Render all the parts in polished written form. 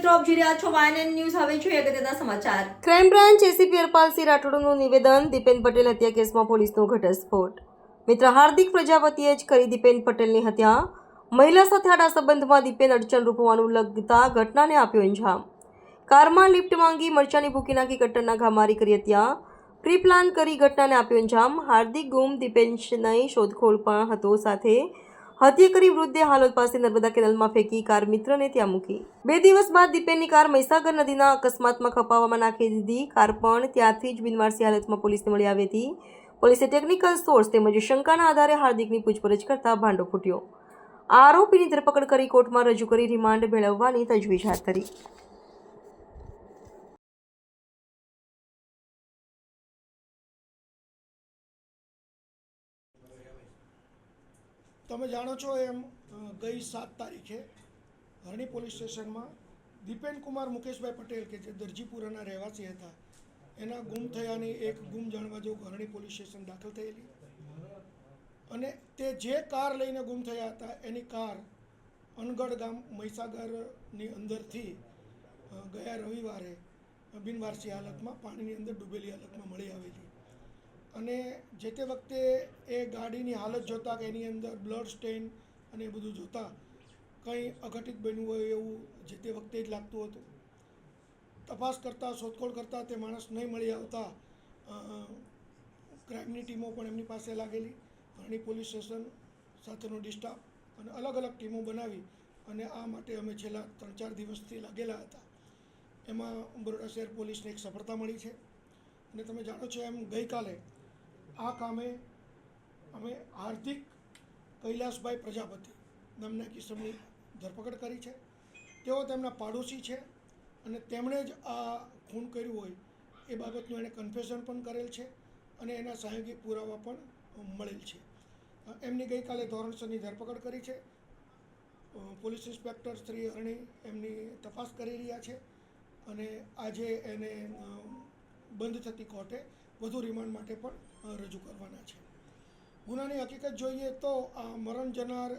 મિત્રો આપ જોઈ રહ્યા છો YNN ન્યૂઝ. હવે જોઈએ અગત્યના સમાચાર. ક્રાઇમ બ્રાન્ચ એસીપી હરપાલસિંહ રાઠોડનું નિવેદન. દીપેન પટેલ હત્યા કેસમાં પોલીસનો ઘટસ્ફોટ. મિત્ર હાર્દિક પ્રજાપતિએ જ કરી દીપેન પટેલની હત્યા. મહિલા સાથે આડા સંબંધમાં દીપેન અડચણરૂપ હોવાનું લગતા ઘટનાને આપ્યો અંજામ. કારમાં લિફ્ટ માંગી મરચાની ભૂકી નાખી કટ્ટરના ઘા મારી કરી હત્યા. પ્રી પ્લાન કરી ઘટનાને આપ્યો અંજામ. હાર્દિક ગુમ દીપેનની શોધખોળ પણ હતો સાથે હત્યા કરી મૃતદેહ હાલોદ પાસે નર્મદા કેનાલમાં ફેંકી કાર મિત્રને ત્યાં મૂકી. 2 દિવસ બાદ દીપેનની કાર મહીસાગર નદીના અકસ્માતમાં ખપાવવામાં નાખી દીધી. કાર પણ ત્યાંથી જ બિનવારસી હાલતમાં પોલીસને મળી આવી હતી. પોલીસે ટેકનિકલ સોર્સ તેમજ શંકાના આધારે હાર્દિકની પૂછપરછ કરતા ભાંડો ફૂટ્યો. આરોપીની ધરપકડ કરી કોર્ટમાં રજૂ કરી રિમાન્ડ મેળવવાની તજવીજ હાથ ધરી. તમે જાણો છો એમ ગઈ 7 તારીખે હરણી પોલીસ સ્ટેશનમાં દીપેન કુમાર મુકેશભાઈ પટેલ કે જે દરજીપુરાના રહેવાસી હતા એના ગુમ થયાની એક ગુમ જાણવા જેવું હરણી પોલીસ સ્ટેશન દાખલ થયેલી અને તે જે કાર લઈને ગુમ થયા હતા એની કાર અનગઢ ગામ મહીસાગરની અંદરથી ગયા રવિવારે બિનવારસી હાલતમાં પાણીની અંદર ડૂબેલી હાલતમાં મળી આવેલી અને જે તે વખતે એ ગાડીની હાલત જોતાં કે એની અંદર બ્લડ સ્ટેઇન અને એ બધું જોતાં કંઈ અઘટિત બન્યું હોય એવું જે તે વખતે જ લાગતું હતું. તપાસ કરતાં શોધખોળ કરતાં તે માણસ નહીં મળી આવતા ક્રાઇમની ટીમો પણ એમની પાસે લાગેલી. હરણી પોલીસ સ્ટેશન સાથેનો ડિસ્ટાફ અને અલગ અલગ ટીમો બનાવી અને આ માટે અમે છેલ્લા 3-4 દિવસથી લાગેલા હતા. એમાં બરોડા શહેર પોલીસને એક સફળતા મળી છે અને તમે જાણો છો એમ ગઈકાલે આ કામે અમે હાર્દિક કૈલાસભાઈ પ્રજાપતિ નામના કિસમની ધરપકડ કરી છે. તેઓ તેમના પાડોશી છે અને તેમણે જ આ ખૂન કર્યું હોય એ બાબતનું એણે કન્ફેશન પણ કરેલ છે અને એના સહયોગી પુરાવા પણ મળેલ છે. એમની ગઈકાલે ધોરણસરની ધરપકડ કરી છે. પોલીસ ઇન્સ્પેક્ટર શ્રી હરણી એમની તપાસ કરી રહ્યા છે અને આજે એને બંધ થતી કોર્ટે વધુ રિમાન્ડ માટે પણ રજૂ કરવાના છે. ગુનાની હકીકત જોઈએ તો આ મરણ જનાર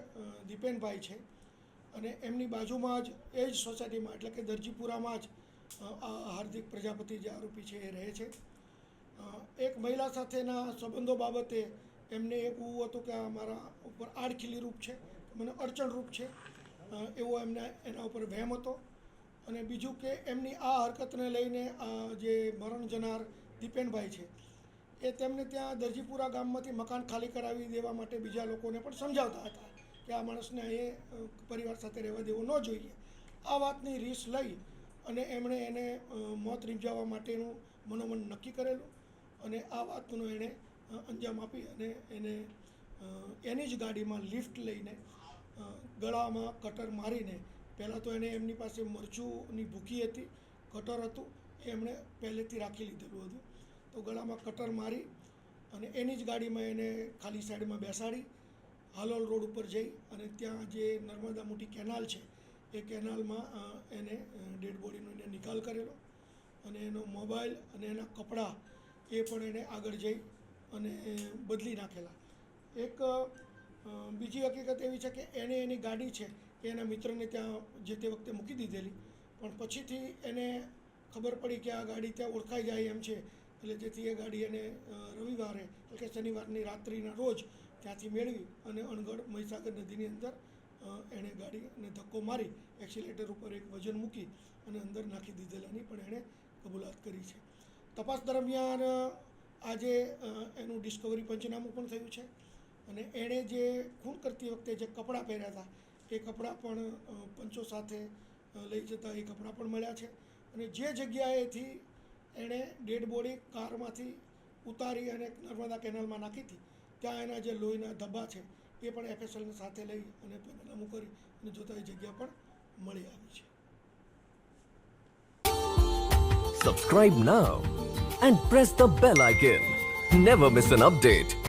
દીપેનભાઈ છે અને એમની બાજુમાં જ એ જ સોસાયટીમાં એટલે કે દરજીપુરામાં જ આ હાર્દિક પ્રજાપતિ જે આરોપી છે એ રહે છે. એક મહિલા સાથેના સંબંધો બાબતે એમને એવું હતું કે આ મારા ઉપર આડખીલી રૂપ છે, મને અડચણરૂપ છે એવો એમને એના ઉપર વહેમ હતો. અને બીજું કે એમની આ હરકતને લઈને જે મરણ જનાર દીપેનભાઈ છે એ તેમને ત્યાં દરજીપુરા ગામમાંથી મકાન ખાલી કરાવી દેવા માટે બીજા લોકોને પણ સમજાવતા હતા કે આ માણસને અહીં પરિવાર સાથે રહેવા દેવો ન જોઈએ. આ વાતની રીસ લઈ અને એમણે એને મોત નિપજાવવા માટેનું મનોમન નક્કી કરેલું અને આ વાતનો એણે અંજામ આપી અને એને એની જ ગાડીમાં લિફ્ટ લઈને ગળામાં કટર મારીને પહેલાં તો એને એમની પાસે મરચુંની ભૂકી હતી, કટર હતું, એ એમણે પહેલેથી રાખી લીધેલું હતું. તો ગળામાં કટર મારી અને એની જ ગાડીમાં એને ખાલી સાઈડમાં બેસાડી હાલોલ રોડ ઉપર જઈ અને ત્યાં જે નર્મદા મોટી કેનાલ છે એ કેનાલમાં એને ડેડ બોડીનો એને નિકાલ કરેલો અને એનો મોબાઈલ અને એના કપડાં એ પણ એને આગળ જઈ અને બદલી નાખેલા. એક બીજી હકીકત એવી છે કે એણે એની ગાડી છે એ એના મિત્રને ત્યાં જે તે વખતે મૂકી દીધેલી પણ પછીથી એને ખબર પડી કે આ ગાડી ત્યાં ઓળખાઈ જાય એમ છે એટલે જેથી એ ગાડી એને રવિવારે એટલે કે શનિવારની રાત્રિના રોજ ત્યાંથી મેળવી અને અણગઢ મહીસાગર નદીની અંદર એણે ગાડીને ધક્કો મારી એક્સિલેટર ઉપર એક વજન મૂકી અને અંદર નાખી દીધેલાની પણ એણે કબૂલાત કરી છે. તપાસ દરમિયાન આજે એનું ડિસ્કવરી પંચનામું પણ થયું છે અને એણે જે ખૂન કરતી વખતે જે કપડાં પહેર્યા હતા એ કપડાં પણ પંચો સાથે લઈ જતા એ કપડાં પણ મળ્યા છે અને જે જગ્યાએથી એણે ડેડ બોડી કારમાંથી ઉતારી અને નર્મદા કેનાલમાં નાખી હતી ત્યાં એના જે લોહીના ધબ્બા છે એ પણ FSLને સાથે લઈ અને પંચનામું કરી અને જોતા એ જગ્યા પણ મળી આવી છે. Subscribe now and press the bell icon. Never miss an update.